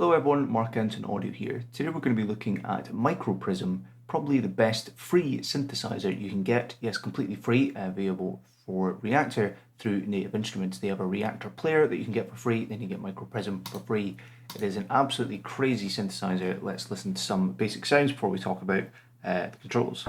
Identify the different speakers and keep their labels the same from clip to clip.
Speaker 1: Hello everyone, Mark Anton Audio here. Today we're going to be looking at Mikro Prism, probably the best free synthesizer you can get. Yes, completely free, available for Reactor through Native Instruments. They have a Reactor player that you can get for free, then you get Mikro Prism for free. It is an absolutely crazy synthesizer. Let's listen to some basic sounds before we talk about the controls.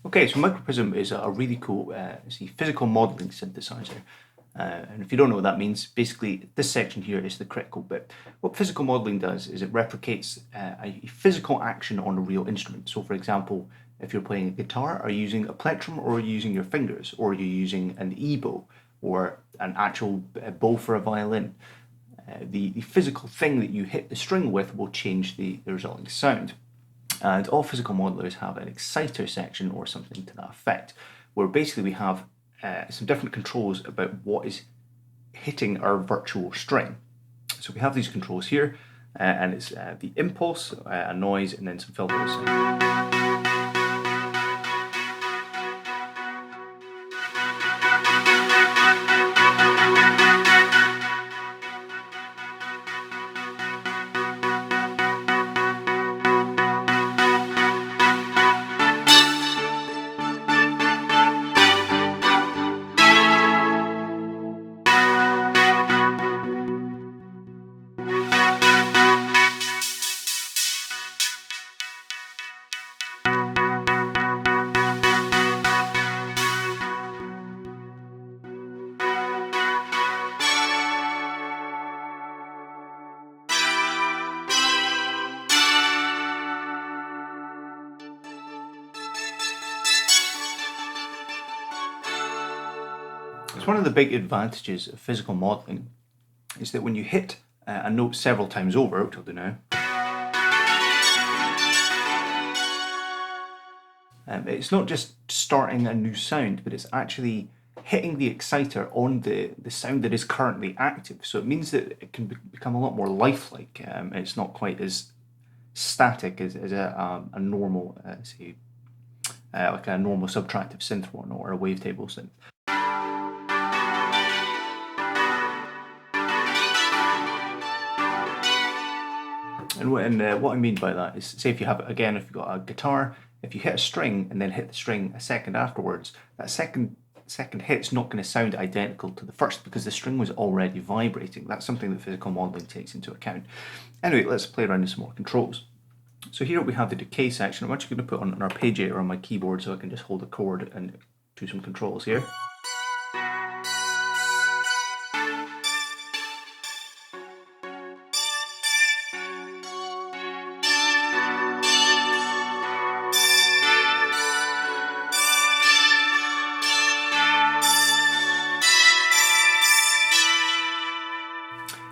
Speaker 1: Okay, so Mikro Prism is a really cool physical modeling synthesizer. And if you don't know what that means, basically this section here is the critical bit. What physical modeling does is it replicates a physical action on a real instrument. So for example, if you're playing a guitar, are you using a plectrum or are you using your fingers? Or are you using an E-bow or an actual bow for a violin? The physical thing that you hit the string with will change the resulting sound. And all physical modelers have an exciter section or something to that effect, where basically we have some different controls about what is hitting our virtual string. So we have these controls here, and it's the impulse, a noise, and then some filters. It's one of the big advantages of physical modeling is that when you hit a note several times over, which I'll do now, it's not just starting a new sound, but it's actually hitting the exciter on the sound that is currently active. So it means that it can become a lot more lifelike. It's not quite as static as a normal, like a normal subtractive synth one or a wavetable synth. And what I mean by that is, say if you have, again, if you've got a guitar, if you hit a string and then hit the string a second afterwards, that second hit's not going to sound identical to the first because the string was already vibrating. That's something that physical modeling takes into account. Anyway, let's play around with some more controls. So here we have the decay section. I'm actually going to put on an arpeggiator on my keyboard so I can just hold a chord and do some controls here.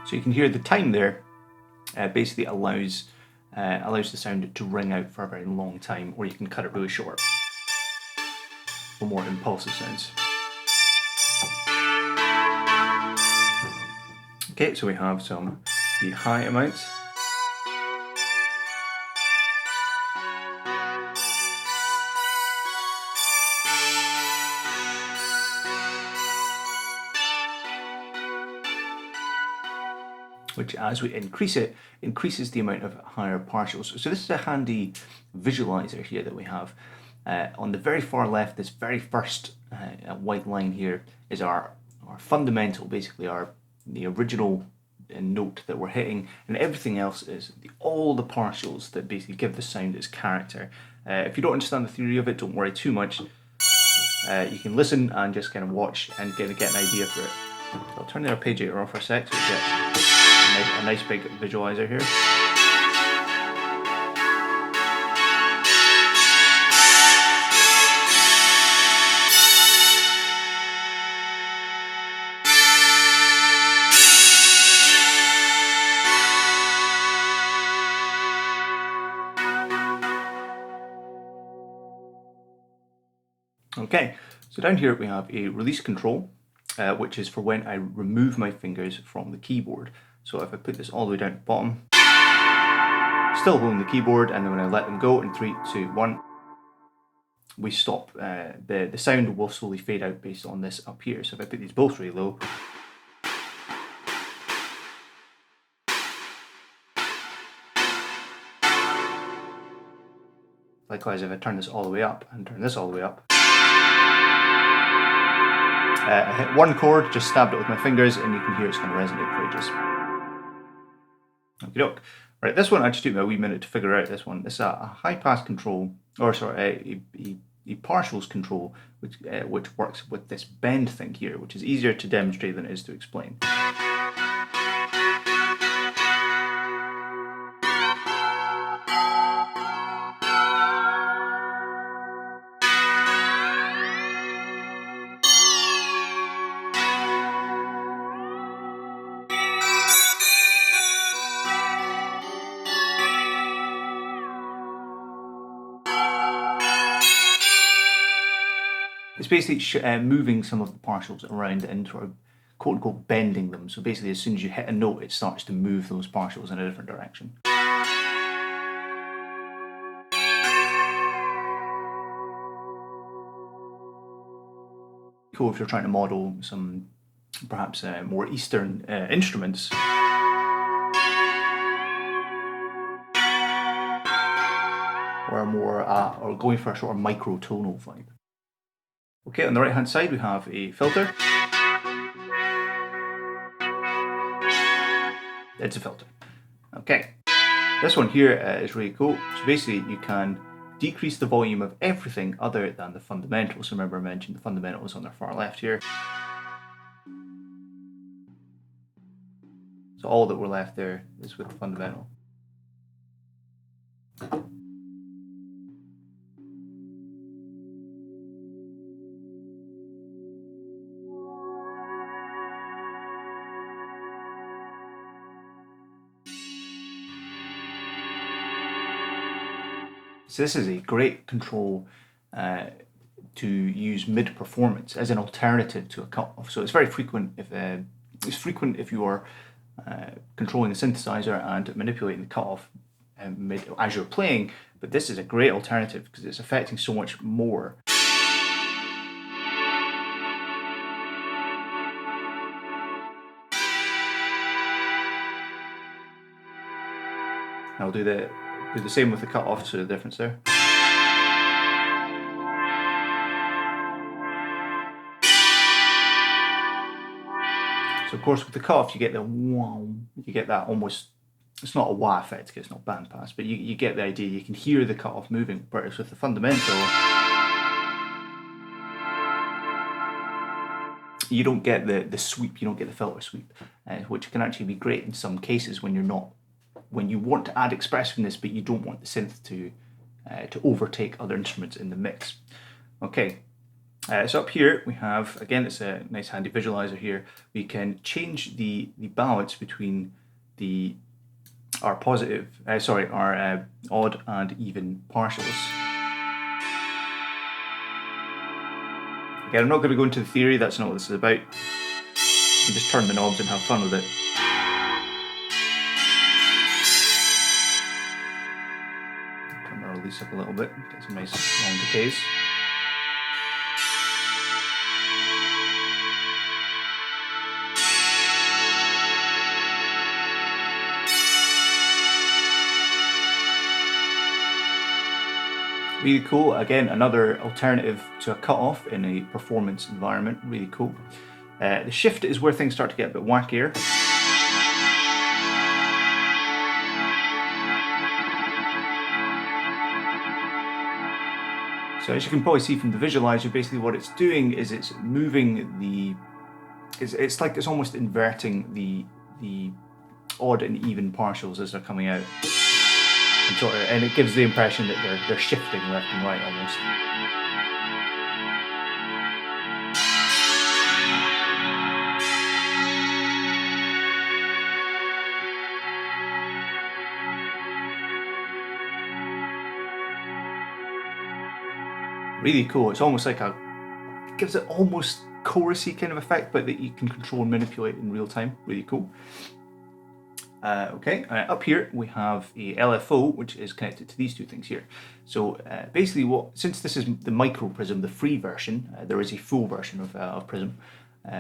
Speaker 1: So you can hear the time there basically allows the sound to ring out for a very long time, or you can cut it really short for more impulsive sounds. Okay, so we have the high amounts. Which, as we increase it, increases the amount of higher partials. So this is a handy visualizer here that we have. On the very far left, this very first white line here is our fundamental, basically the original note that we're hitting, and everything else is all the partials that basically give the sound its character. If you don't understand the theory of it, don't worry too much. You can listen and just kind of watch and get an idea for it. So I'll turn the arpeggiator off for a sec so we get a nice big visualizer here. Okay, so down here we have a release control, which is for when I remove my fingers from the keyboard. So if I put this all the way down to the bottom, still holding the keyboard, and then when I let them go in 3, 2, 1, we stop. The sound will slowly fade out based on this up here. So if I put these both really low, likewise if I turn this all the way up and turn this all the way up, I hit one chord, just stabbed it with my fingers, and you can hear it's going to resonate for ages. Okie doke. Right, this one actually took me a wee minute to figure out this one. It's a high pass control, or sorry, a partials control, which works with this bend thing here, which is easier to demonstrate than it is to explain. It's basically moving some of the partials around and sort of quote unquote bending them. So basically as soon as you hit a note, it starts to move those partials in a different direction. Cool if you're trying to model some perhaps more Eastern instruments. Or more, or going for a sort of microtonal vibe. Okay, on the right hand side we have a filter. It's a filter. Okay, this one here is really cool. So basically you can decrease the volume of everything other than the fundamentals. Remember I mentioned the fundamentals on the far left here. So all that we're left there is with the fundamental. So this is a great control to use mid-performance as an alternative to a cutoff. So it's very frequent if you are controlling the synthesizer and manipulating the cutoff as you're playing. But this is a great alternative because it's affecting so much more. I'll do the same with the cutoff, so the difference there. So of course with the cutoff you get the wow, you get that almost, it's not a wah effect because it's not bandpass, but you get the idea, you can hear the cutoff moving, whereas with the fundamental you don't get the sweep, you don't get the filter sweep, which can actually be great in some cases when you want to add expressiveness but you don't want the synth to overtake other instruments in the mix. Okay, so up here we have, again it's a nice handy visualizer here, we can change the balance between our odd and even partials. Again, I'm not going to go into the theory, that's not what this is about. You can just turn the knobs and have fun with it. Turn the release up a little bit, get some nice long decays. Really cool. Again, another alternative to a cutoff in a performance environment. Really cool. The shift is where things start to get a bit wackier. So as you can probably see from the visualizer, basically what it's doing is it's moving the, it's like it's almost inverting the odd and even partials as they're coming out, and it gives the impression that they're shifting left and right almost. Really cool. It's almost like it gives it almost chorusy kind of effect, but that you can control and manipulate in real time. Really cool. Okay, up here we have a LFO which is connected to these two things here. So basically, since this is the Mikro Prism, the free version, there is a full version of Prism.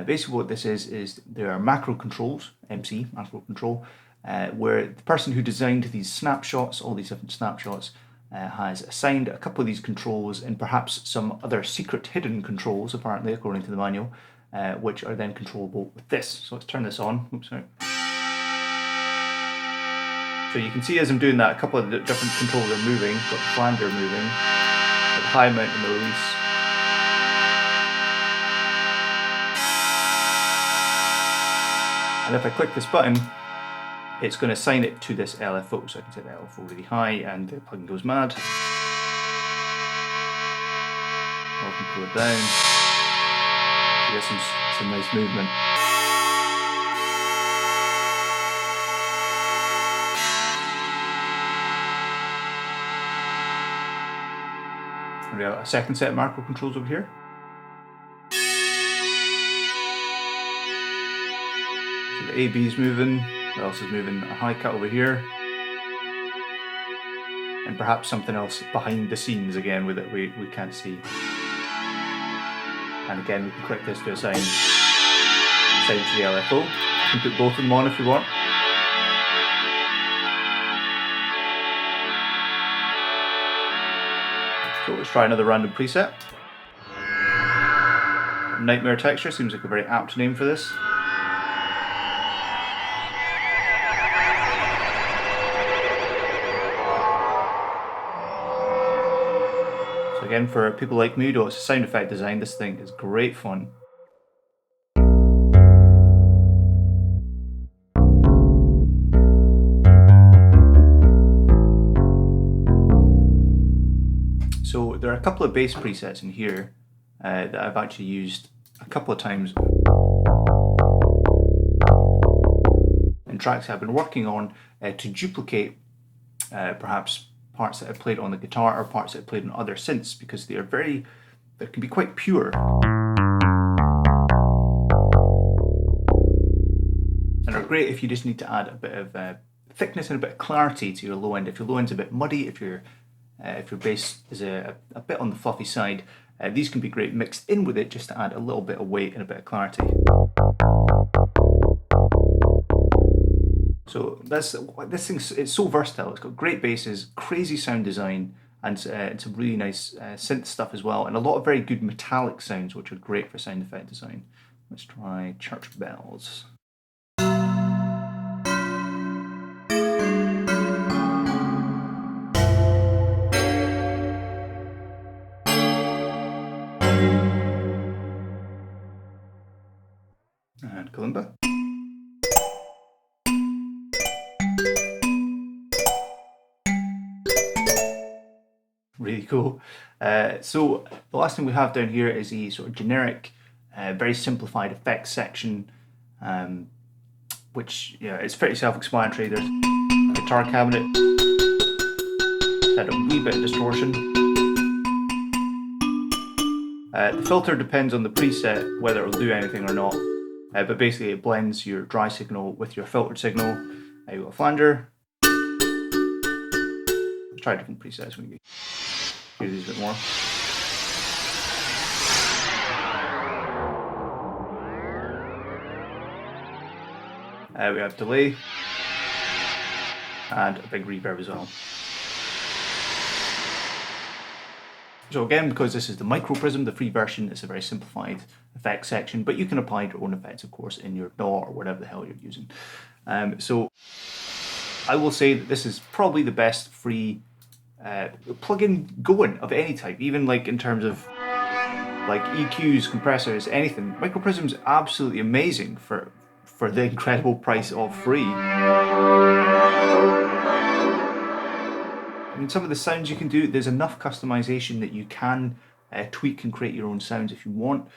Speaker 1: Basically, what this is there are macro controls, MC macro control, where the person who designed these snapshots, all these different snapshots, has assigned a couple of these controls and perhaps some other secret hidden controls, apparently, according to the manual, which are then controllable with this. So let's turn this on. Oops, sorry. So you can see as I'm doing that, a couple of the different controls are moving. Got the flanger moving, got the high mount and the release. And if I click this button, it's going to assign it to this LFO. So I can set the LFO really high and the plugin goes mad. Or I can pull it down. So you get some nice movement. And we have a second set of macro controls over here. So the AB is moving. What else is moving? A high cut over here. And perhaps something else behind the scenes again with it we can't see. And again, we can click this to assign to the LFO. You can put both of them on if you want. So let's try another random preset. Nightmare Texture seems like a very apt name for this. So again, for people like me who do sound effect design, this thing is great fun. So there are a couple of bass presets in here that I've actually used a couple of times in tracks I've been working on to duplicate perhaps parts that I've played on the guitar or parts that I've played on other synths, because they can be quite pure. And are great if you just need to add a bit of thickness and a bit of clarity to your low end. If your low end's a bit muddy, if your bass is a bit on the fluffy side, these can be great mixed in with it just to add a little bit of weight and a bit of clarity. So this thing, it's so versatile. It's got great basses, crazy sound design, and some really nice synth stuff as well, and a lot of very good metallic sounds which are great for sound effect design. Let's try church bells. And kalimba. Really cool. So the last thing we have down here is a sort of generic, very simplified effects section, which is pretty self-explanatory. There's a guitar cabinet, had a wee bit of distortion. The filter depends on the preset whether it'll do anything or not, but basically it blends your dry signal with your filtered signal. You've got a flanger. Let's try different presets. We can hear these a bit more. We have delay and a big reverb as well. So again, because this is the Mikro Prism, the free version, it's a very simplified effects section, but you can apply your own effects, of course, in your DAW or whatever the hell you're using. So I will say that this is probably the best free plugin going of any type, even like in terms of like EQs, compressors, anything. Mikro Prism's absolutely amazing for the incredible price of free. I mean, some of the sounds you can do, there's enough customization that you can tweak and create your own sounds if you want.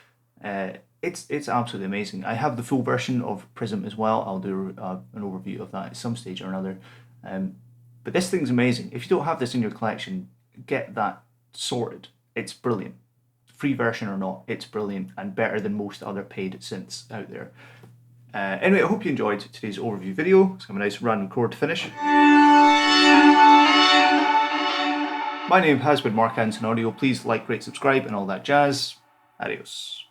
Speaker 1: It's absolutely amazing. I have the full version of Prism as well. I'll do an overview of that at some stage or another. But this thing's amazing. If you don't have this in your collection, get that sorted. It's brilliant. Free version or not, it's brilliant and better than most other paid synths out there. Anyway, I hope you enjoyed today's overview video. It's got a nice random chord to finish. My name has been Mark Anton Audio. Please like, rate, subscribe, and all that jazz. Adios.